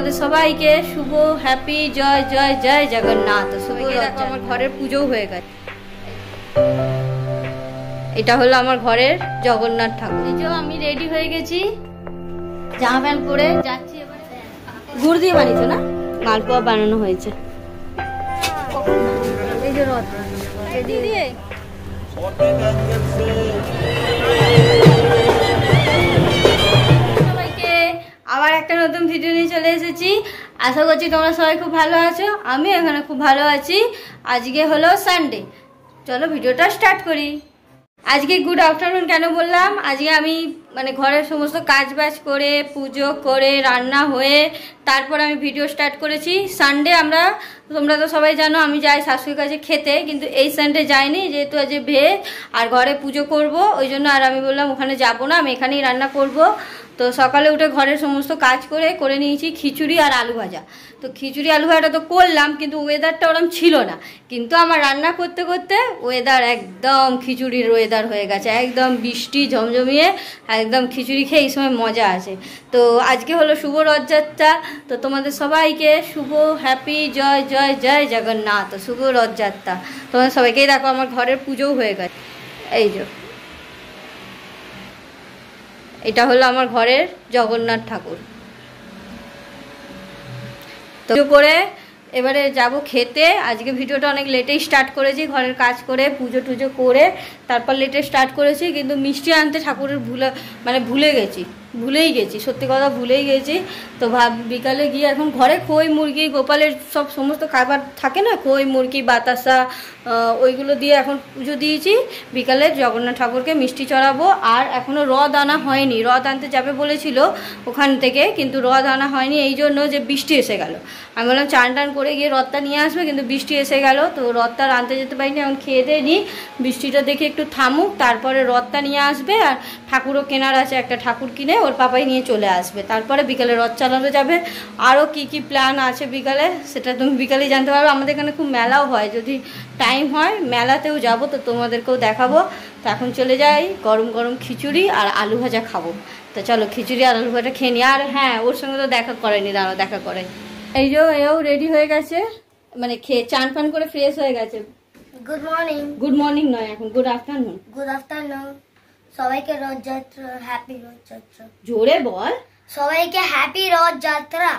তোমাদের সবাইকে শুভ হ্যাপি জয় জয় জয় জগন্নাথ। শুভ আমার ঘরের পুজো হয়ে গেছে। এটা হলো আমার ঘরের জগন্নাথ ঠাকুর। এই যে আমি রেডি হয়ে গেছি, জামা প্যান্ট পরে যাচ্ছি। এবারে গুড় দিয়ে বানিয়েছো না? মালপোয়া বানানো হয়েছে। এই যে রথ দিয়ে সবাইকে আবার একটা নতুন ভিডিও নিয়ে চলে এসেছি। আশা করছি তোমরা সবাই খুব ভালো আছো, আমি এখানে খুব ভালো আছি। আজকে হলো সানডে, চলো ভিডিওটা স্টার্ট করি। আজকে গুড আফটারনুন কেন বললাম, আজকে আমি মানে ঘরের সমস্ত কাজ বাজ করে পুজো করে রান্না হয়ে তারপর আমি ভিডিও স্টার্ট করেছি। সানডে আমরা, তোমরা তো সবাই জানো আমি যাই শাশুড়ির কাছে খেতে, কিন্তু এই সানডে যাইনি যেহেতু আজ ভেজ আর ঘরে পুজো করব, ওই জন্য আর আমি বললাম ওখানে যাব না, আমি এখানেই রান্না করব। তো সকালে উঠে ঘরের সমস্ত কাজ করে নিয়েছি খিচুড়ি আর আলু ভাজা। তো খিচুড়ি আলু ভাজাটা তো করলাম, কিন্তু ওয়েদারটা ওরকম ছিল না। কিন্তু আমার রান্না করতে করতে ওয়েদার একদম খিচুড়ির ওয়েদার হয়ে গেছে, একদম বৃষ্টি ঝমঝমিয়ে, একদম খিচুড়ি খেয়ে এই সময় মজা আছে। তো আজকে হলো শুভ রথযাত্রা, তো তোমাদের সবাইকে শুভ হ্যাপি জয় জয় জয় জগন্নাথ। শুভ রথযাত্রা তোমাদের সবাইকেই। দেখো আমার ঘরের পুজোও হয়ে গেছে। এই যে এটা হলো আমার ঘরের জগন্নাথ ঠাকুর। তো করে এবারে যাব খেতে। আজকে ভিডিওটা অনেক লেটেই স্টার্ট করেছি, ঘরের কাজ করে পুজো টুজো করে তারপর লেটে স্টার্ট করেছি। কিন্তু মিষ্টি আনতে ঠাকুরের ভুলেই গেছি, সত্যি কথা ভুলেই গেছি। তো বিকালে গিয়ে এখন ঘরে খই মুরগি গোপালের সব সমস্ত খাবার থাকে না, খই মুরগি বাতাসা ওইগুলো দিয়ে এখন পুজো দিয়েছি। বিকালে জগন্নাথ ঠাকুরকে মিষ্টি চড়াবো। আর এখনও রথ আনা হয়নি, রথ আনতে যাবে বলেছিল ওখান থেকে, কিন্তু রথ আনা হয়নি এই জন্য যে বৃষ্টি এসে গেল। আমি বললাম চান টান করে গিয়ে রথটা নিয়ে আসবে, কিন্তু বৃষ্টি এসে গেল, তো রথটা আনতে যেতে পারিনি। এখন খেয়ে দিয়ে নিই, বৃষ্টিটা দেখে একটু থামুক, তারপরে রথটা নিয়ে আসবে। আর ঠাকুরও কেনার আছে, একটা ঠাকুর কিনে ওর পাপাই নিয়ে চলে আসবে, তারপরে বিকালে রথ চালানো যাবে। আরও কি প্ল্যান আছে বিকালে সেটা তুমি বিকালেই জানতে পারবে। আমাদের এখানে খুব মেলাও হয়, যদি টাইম হয় মেলাতেও যাব, তো তোমাদেরকেও দেখাবো। তো এখন চলে যাই, গরম গরম খিচুড়ি আর আলু ভাজা খাবো। তো চলো খিচুড়ি আর আলু ভাজা খেয়ে নিই। আর হ্যাঁ, ওর সঙ্গে তো দেখা করেনি, দাঁড়াও দেখা করে। এই যে এও রেডি হয়ে গেছে, মানে খেয়ে চান পান করে ফ্রেশ হয়ে গেছে। Good morning. গুড মর্নিং নয়, এখন গুড আফটারনুন। গুড আফটারনুন সবাইকে, রথযাত্রা হ্যাপি রথযাত্রা। জোরে বল, সবাইকে হ্যাপি রথযাত্রা।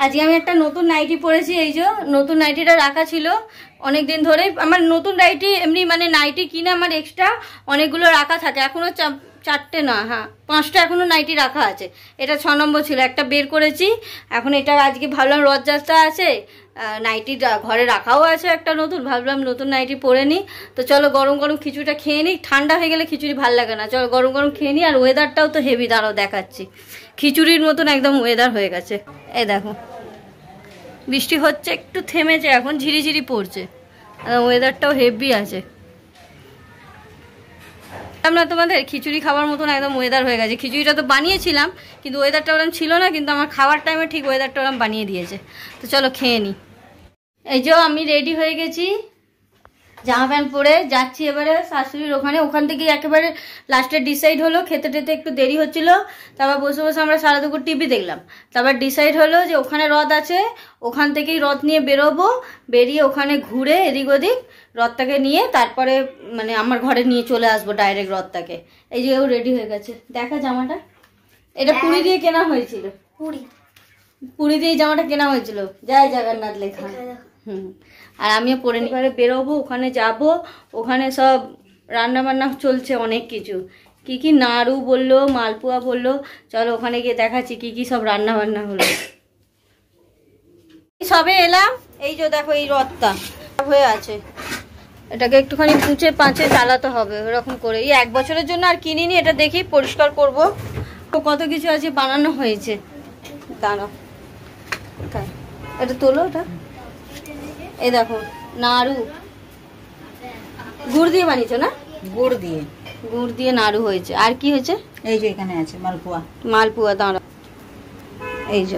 আজকে আমি একটা নতুন নাইটি পরেছি। এই যে নতুন নাইটিটা রাখা ছিল অনেক দিন ধরেই। আমার নতুন নাইটি এমনি মানে নাইটি কিনে আমার এক্সট্রা অনেকগুলো রাখা থাকে, এখনো 4টে না, হ্যাঁ 5টা এখনো নাইটি রাখা আছে। এটা 6 নম্বর ছিল, একটা বের করেছি। এখন এটা আজকে ভাবলাম রথযাত্রা আছে, নাইটি ঘরে রাখাও আছে একটা নতুন, ভাবলাম নতুন নাইটি পরে নিই। তো চলো গরম গরম খিচুড়িটা খেয়ে নিই, ঠান্ডা হয়ে গেলে খিচুড়ি ভালো লাগে না। চলো গরম গরম খেয়ে নিই। আর ওয়েদারটাও তো হেভি, দাঁড়াও দেখাচ্ছি। খিচুড়ির মতন একদম ওয়েদার হয়ে গেছে। এই দেখো বৃষ্টি হচ্ছে, একটু থেমেছে, এখন ঝিরিঝিরি পড়ছে, ওয়েদারটাও হেভি আছে। আমরা তোমাদের খিচুড়ি খাবার মতন একদম ওয়েদার হয়ে গেছে। খিচুড়িটা তো বানিয়েছিলাম, কিন্তু ওয়েদারটা ওরকম ছিল না, কিন্তু আমার খাওয়ার টাইমে ঠিক ওয়েদারটা ওরকম বানিয়ে দিয়েছে। তো চলো খেয়ে নিই। এই যে আমি রেডি হয়ে গেছি, জামা প্যান্ট পরে যাচ্ছি এবারে শাশুড়ির ওখানে। ওখান থেকে একেবারে লাস্টে ডিসাইড হলো, খেতে টেতে একটু দেরি হচ্ছিল, তারপর বসে বসে আমরা সারা দুপুর টিভি দেখলাম। তারপর ডিসাইড হলো যে ওখানে রথ আছে, ওখান থেকেই রথ নিয়ে বেরোবো, বেরিয়ে ওখানে ঘুরে এদিক ওদিক রথটাকে নিয়ে তারপরে মানে আমার ঘরে নিয়ে চলে আসবো ডাইরেক্ট রথটাকে। এই যে ও রেডি হয়ে গেছে, দেখা জামাটা, এটা পুরী দিয়ে কেনা হয়েছিল, পুরী দিয়ে জামাটা কেনা হয়েছিল, জয় জগন্নাথ লেখা। আর আমিও পরে নিয়ে বেরোবো, ওখানে যাব। ওখানে সব রান্না বান্না চলছে অনেক কিছু, কি নাড়ু বললো, মালপোয়া বললো। চলো ওখানে গিয়ে দেখাচ্ছি কি সব রান্না বান্না হলো। সবে এলাম, এই যে দেখো এই রথটা হয়ে আছে, এটাকে একটুখানি পুঁচে পাঁচে চালাতে হবে ওরকম করে। এই 1 বছরের জন্য আর কিনিনি, এটা দেখি পরিষ্কার করব। তো কত কিছু আছে বানানো হয়েছে, দাঁড়াও এটা তোলো। এটা এই দেখো নাড়ু, গুড় দিয়ে বানিয়েছো না? গুড় দিয়ে নাড়ু হয়েছে। আর কি হয়েছে? এই যে এখানে আছে মালপোয়া। দাঁড়াও, এই যে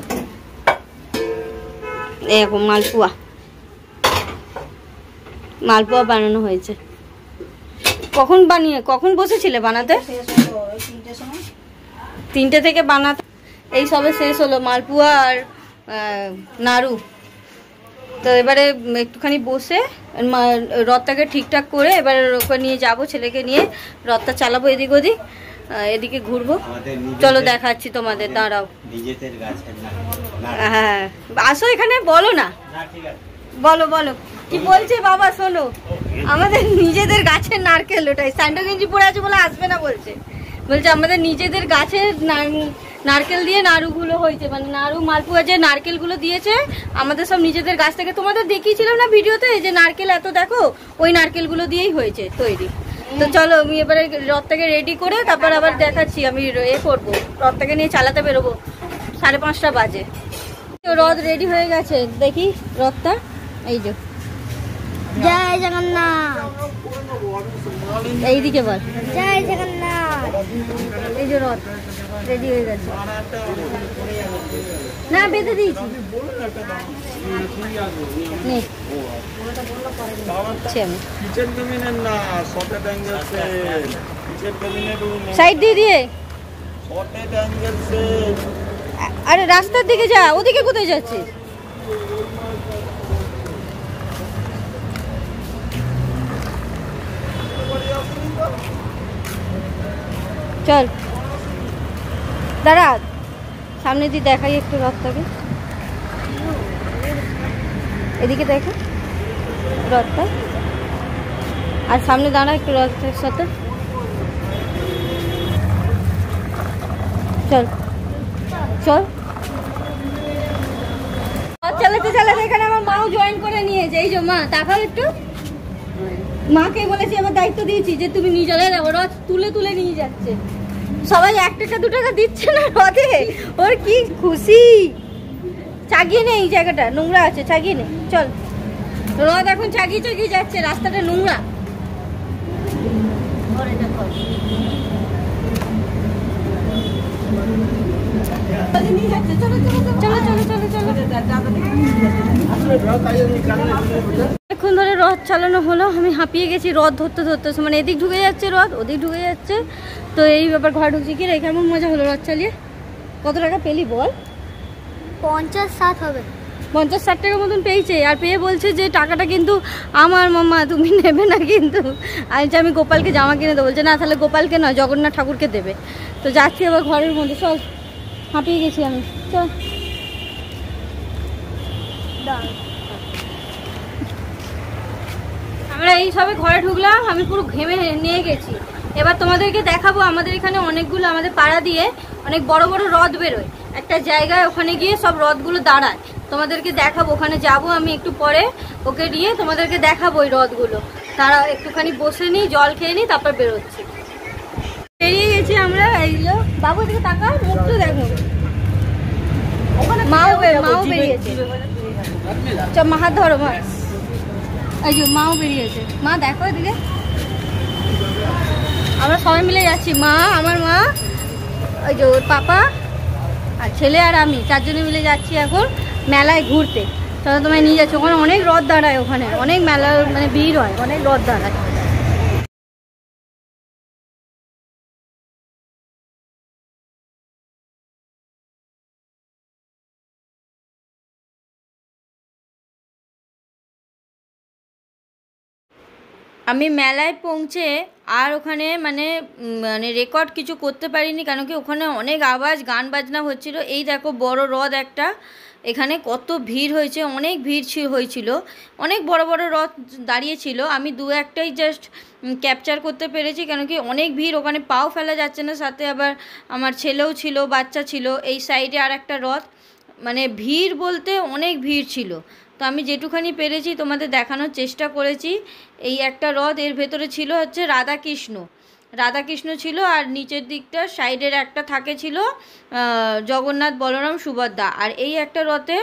এরকম মালপোয়া বানানো হয়েছে। কখন বসেছিলে বানাতে? 3টে থেকে বানাতে। এই সবে শেষ হলো মালপোয়া আর নাড়ু। তো এবারে একটুখানি বসে রথটাকে ঠিকঠাক করে এবার ওকে নিয়ে যাব, ছেলেকে নিয়ে রথটা চালাবো এদিক ওদিক, এদিকে ঘুরবো। চলো দেখাচ্ছি তোমাদের, দাঁড়াও। হ্যাঁ আসো এখানে, বলো না, বলো বলো কি বলছে বাবা। শোনো, আমাদের নিজেদের গাছের নারকেল, ওটাই স্যান্ডো গেঞ্জি পরে আছে বলে আসবে না বলছে আমাদের নিজেদের গাছের নারকেল দিয়ে নাড়ুগুলো হয়েছে, মানে নাড়ু মালপুয়া যে নারকেলগুলো দিয়েছে আমাদের সব নিজেদের গাছ থেকে। তোমাদের দেখিয়েছিলাম না ভিডিওতে যে নারকেল এত, দেখো ওই নারকেলগুলো দিয়েই হয়েছে তৈরি। তো চলো আমি এবারে রথটাকে রেডি করে তারপর আবার দেখাচ্ছি। আমি করবো, রথটাকে নিয়ে চালাতে বেরোবো, 5:30 বাজে। রথ রেডি হয়ে গেছে, দেখি রথটা, এই যে জয় জগন্নাথ, এইদিকে বল জয় জগন্নাথ। এই যে রথ রেডি হয়ে গেছে, না বেঁধে দিয়েছি। সাইড দিয়ে দিয়ে, আরে রাস্তার দিকে যা, ওদিকে কোথায় যাচ্ছিস? চল দাঁড়া, সামনে দিয়ে দেখাই একটু রথটাকে, এদিকে দেখো রথটা, আর সামনে দাঁড়া একটু রথের সাথে। চল চল, রথ চালাতে চালাতে এখানে আমার মাও জয়েন করে নিয়েছে। এই যে মা, তাকাও একটু, মাকে বলেছি, আমার দায়িত্ব দিয়েছি যে তুমি নিয়ে চলে যাবো, রথ তুলে তুলে নিয়ে যাচ্ছে। সবাই 1 টাকা 2 টাকা দিচ্ছে না রথে, ওর কি খুশি। চাগিয়ে নেই, এই জায়গাটা নোংরা আছে, চাগিয়ে নেই। চল, রথ এখন চাগিয়ে চাগিয়ে যাচ্ছে, রাস্তাটা নোংরা। এখন ধরে রথ চালানো হলো, আমি হাঁপিয়ে গেছি রথ ধরতে ধরতে, মানে এদিক ঢুকে যাচ্ছে রথ, ওদিক ঢুকে যাচ্ছে। তো এই ব্যাপার, ঘরে ঢুকছি কি রে, কেমন মজা হলো রথ চালিয়ে। কত টাকা পেলি বল? 50-60 হবে। 50-60 টাকার মতন পেয়েছে, আর পেয়ে বলছে যে টাকাটা কিন্তু আমার, মামা তুমি নেবে না কিন্তু। আমি গোপালকে জামা কিনে দেবো, বলছে না তাহলে গোপালকে নয় জগন্নাথ ঠাকুরকে দেবে। তো যাচ্ছি আবার ঘরের মধ্যে, চল, হাঁপিয়ে গেছি আমি, চল। আমরা এই সবে ঘরে ঢুকলাম, আমি পুরো ঘেমে নিয়ে গেছি। এবার তোমাদেরকে দেখাবো, আমাদের এখানে অনেকগুলো, আমাদের পাড়া দিয়ে অনেক বড় বড় রথ বেরোয় একটা জায়গায়, ওখানে গিয়ে সব রথগুলো দাঁড়ায়। তোমাদেরকে দেখাবো, ওখানে যাব আমি একটু পরে, ওকে নিয়ে তোমাদেরকে দেখাবো ওই রথগুলো। তারা একটুখানি বসে নিই, জল খেয়ে নিই, তারপর বেরোচ্ছি। বেরিয়ে গেছি আমরা। এইগুলো বাবু দিকে তাকাও, মুখটা দেখো, মাও বেরিয়েছে। মা হাত ধরো, মা, এই যে মাও বেরিয়েছে। মা দেখো এদিকে, আমরা সবাই মিলে যাচ্ছি, মা, আমার মা, ওই যে ওর পাপা আর ছেলে আর আমি, 4 জনে মিলে যাচ্ছি এখন মেলায় ঘুরতে। চলো তোমায় নিয়ে যাচ্ছি, ওখানে অনেক রথ দাঁড়ায়, ওখানে অনেক মেলা, মানে ভিড় হয়, অনেক রথ দাঁড়ায়। আমি মেলায় পৌঁছে আর ওখানে মানে রেকর্ড কিছু করতে পারিনি, কেন কি ওখানে অনেক আওয়াজ, গান বাজনা হচ্ছিল। এই দেখো বড় রথ একটা, এখানে কত ভিড় হয়েছে, অনেক ভিড় হয়েছিল, অনেক বড় বড় রথ দাঁড়িয়েছিল। আমি 2-1টাই জাস্ট ক্যাপচার করতে পেরেছি, কেন কি অনেক ভিড়, ওখানে পাও ফেলা যাচ্ছে না। সাথে আবার আমার ছেলেও ছিল, বাচ্চা ছিল। এই সাইডে আর একটা রথ, মানে ভিড় বলতে অনেক ভিড় ছিল। তো আমি যেটুখানি পেরেছি তোমাদের দেখানোর চেষ্টা করেছি। এই একটা রথ, এর ভেতরে ছিল হচ্ছে রাধাকৃষ্ণ ছিল, আর নিচের দিকটা সাইডের একটা থাকে ছিল জগন্নাথ, বলরাম, সুভদ্রা। আর এই একটা রথে,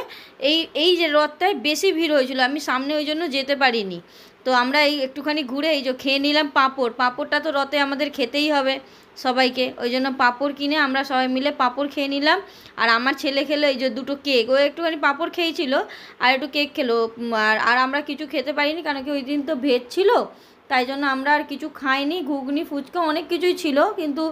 এই যে রথটায় বেশি ভিড় হয়েছিল, আমি সামনে ওই জন্য যেতে পারিনি। তো আমরা এই একটুখানি ঘুরে এই যে খেয়ে নিলাম পাঁপড়টা তো রথে আমাদের খেতেই হবে সবাইকে, ওই জন্য পাঁপড় কিনে আমরা সবাই মিলে পাঁপড় খেয়ে নিলাম। আর আমার ছেলে খেলো এই যে 2টো কেক, ও একটুখানি পাঁপড় খেয়েছিল আর একটু কেক খেলো। আর আমরা কিছু খেতে পারিনি, কারণ কি ওই দিন তো ভেজ ছিল, তাই জন্য আমরা আর কিছু খাইনি। ঘুগনি ফুচকা অনেক কিছুই ছিল, কিন্তু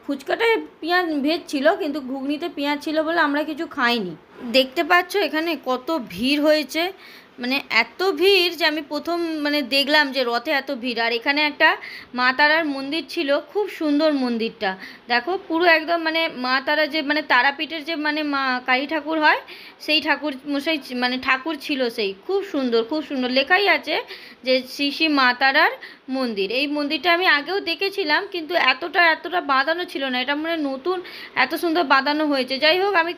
ফুচকাটায় পেঁয়াজ ভেজ ছিল, কিন্তু ঘুগনিতে পেঁয়াজ ছিল বলে আমরা কিছু খাইনি। দেখতে পাচ্ছ এখানে কত ভিড় হয়েছে, মানে এত ভিড় যে আমি প্রথম দেখলাম যে রথে এত ভিড়। আর এখানে একটা মা তারার মন্দির ছিল, খুব সুন্দর মন্দিরটা দেখো, পুরো একদম মা তারা যে তারাপীঠের যে মা কালী ঠাকুর হয় সেই ঠাকুর মশাই ঠাকুর ছিল, সেই খুব সুন্দর খুব সুন্দর। লেখাই আছে যে শ্রী শ্রী মা তারার মন্দির। এই মন্দিরটা আমি আগেও দেখেছিলাম, কিন্তু এতটা বাঁধানো ছিল না, এটা নতুন এত সুন্দর বাঁধানো হয়েছে। যাই হোক, আমি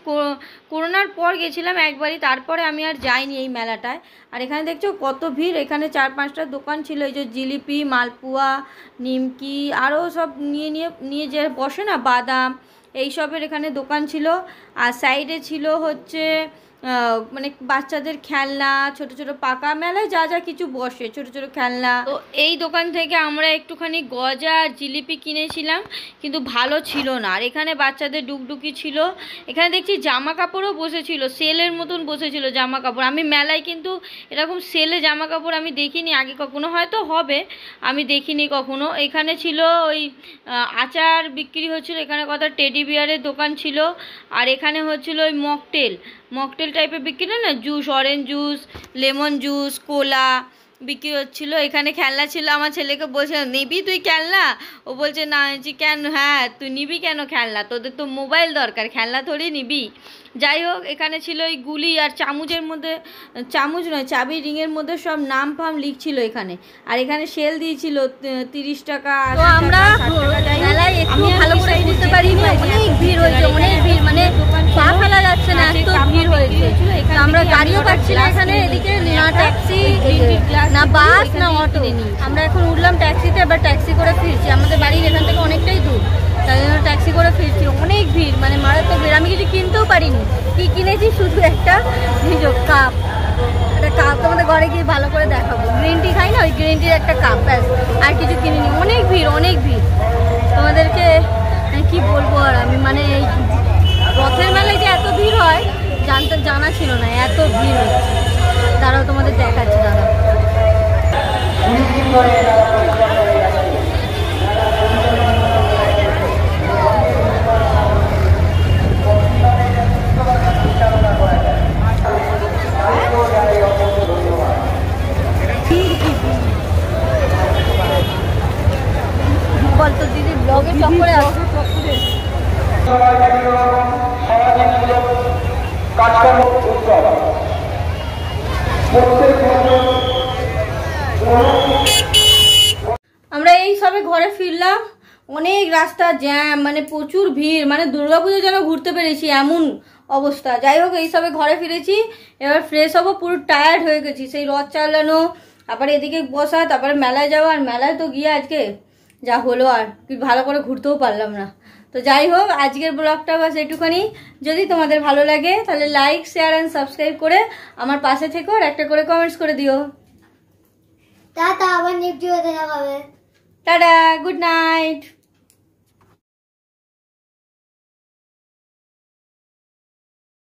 করোনার পর গেছিলাম একবারই, তারপরে আমি আর যাইনি এই মেলাটায়। আর এখানে দেখছো কত ভিড়, এখানে 4-5টা দোকান ছিল, এই যে জিলিপি, মালপুয়া, নিমকি, আরও সব নিয়ে যে বসে না বাদাম, এইসবের এখানে দোকান ছিল। আর সাইডে ছিল হচ্ছে বাচ্চাদের খেলনা, ছোট ছোট পাকা মেলায় যা যা কিছু বসে ছোট ছোট খেলনা। তো এই দোকান থেকে আমরা একটুখানি গজা আর জিলিপি কিনেছিলাম, কিন্তু ভালো ছিল না। আর এখানে বাচ্চাদের ডুগডুগি ছিল, এখানে দেখছি জামা কাপড়ও বসেছিল, সেলের মতন বসেছিল জামা কাপড়। আমি মেলায় কিন্তু এরকম সেলে জামা কাপড় আমি দেখিনি আগে কখনো, হয়তো হবে, আমি দেখিনি কখনো। এখানে ছিল ওই আচার বিক্রি হচ্ছিল, এখানে কথা টেডি বিয়ারের দোকান ছিল। আর এখানে হচ্ছিল ওই মকটেল টাইপের বিক্রি না, juice, orange juice, lemon juice, cola বিক্রি হচ্ছিল। এখানে খেলনা ছিল, আমার ছেলেকে বলছে নিবি তুই খেলনা, ও বলছে না। কেন? হ্যাঁ তুই নিবি কেন খেলনা, তোদের তো মোবাইল দরকার, খেলনা থোড়ি নিবি। যাই হোক, এখানে ছিল ওই গুলি আর চামচের মধ্যে, চামচ নয় চাবি রিংয়ের মধ্যে সব নাম ফাম লিখছিল এখানে। আর এখানে সেল দিয়েছিল 30 টাকা। তো আমরা মেলায় একটু ভালো করে বুঝতে পারিনি, অনেক ভিড় হয়েছে, অনেক ভিড়, পা ফেলা যাচ্ছে না, এত ভিড় হয়েছে। আমরা গাড়িও পাচ্ছি না এখানে, এদিকে না ট্যাক্সি না বাস না অটো। আমরা এখন উঠলাম ট্যাক্সিতে, এবার ট্যাক্সি করে ফিরছি, আমাদের বাড়ির এখান থেকে অনেকটাই দূর, তাই জন্য ট্যাক্সি করে ফিরছি। অনেক ভিড়, মারাত্মক ভিড়। আমি কিছু কিনতেও পারিনি, কি কিনেছি শুধু একটা কাপ, একটা কাপ তোমাদের ঘরে গিয়ে ভালো করে দেখাবো। গ্রিন টি খাই না, ওই গ্রিন টির একটা কাপ, ব্যাস, আর কিছু কিনিনি। অনেক ভিড়, অনেক ভিড়, তোমাদেরকে কি বলবো। আর আমি এই রথের মেলায় যে এত ভিড় হয় জানা ছিল না, এত ভিড় হচ্ছে। দাঁড়াও তোমাদের দেখাচ্ছি, দাঁড়াও। বলতো দিদি ব্লগের চক্করে আসছে। আমরা এই সবে ঘরে ফিরলাম, অনেক রাস্তা জ্যাম, প্রচুর ভিড়, দুর্গাপুজো যেন ঘুরতে পেরেছি এমন অবস্থা। যাই হোক, এই সবে ঘরে ফিরেছি, এবার ফ্রেশ হবো, পুরো টায়ার্ড হয়ে গেছি, সেই রথ চালানো, তারপরে এদিকে বসা, তারপরে মেলায় যাওয়া। আর মেলায় তো গিয়ে আজকে যা হলো, আর ভালো করে ঘুরতেও পারলাম না। তো যাই হোক, আজকের ব্লগটা বাস এটুখানি। যদি তোমাদের ভালো লাগে তাহলে লাইক, শেয়ার অ্যান্ড সাবস্ক্রাইব করে আমার পাশে থেকো, আর একটা করে কমেন্টস করে দিও। টাটা, আবার নেক্সট ভিডিওতে দেখা হবে। Tata, good night.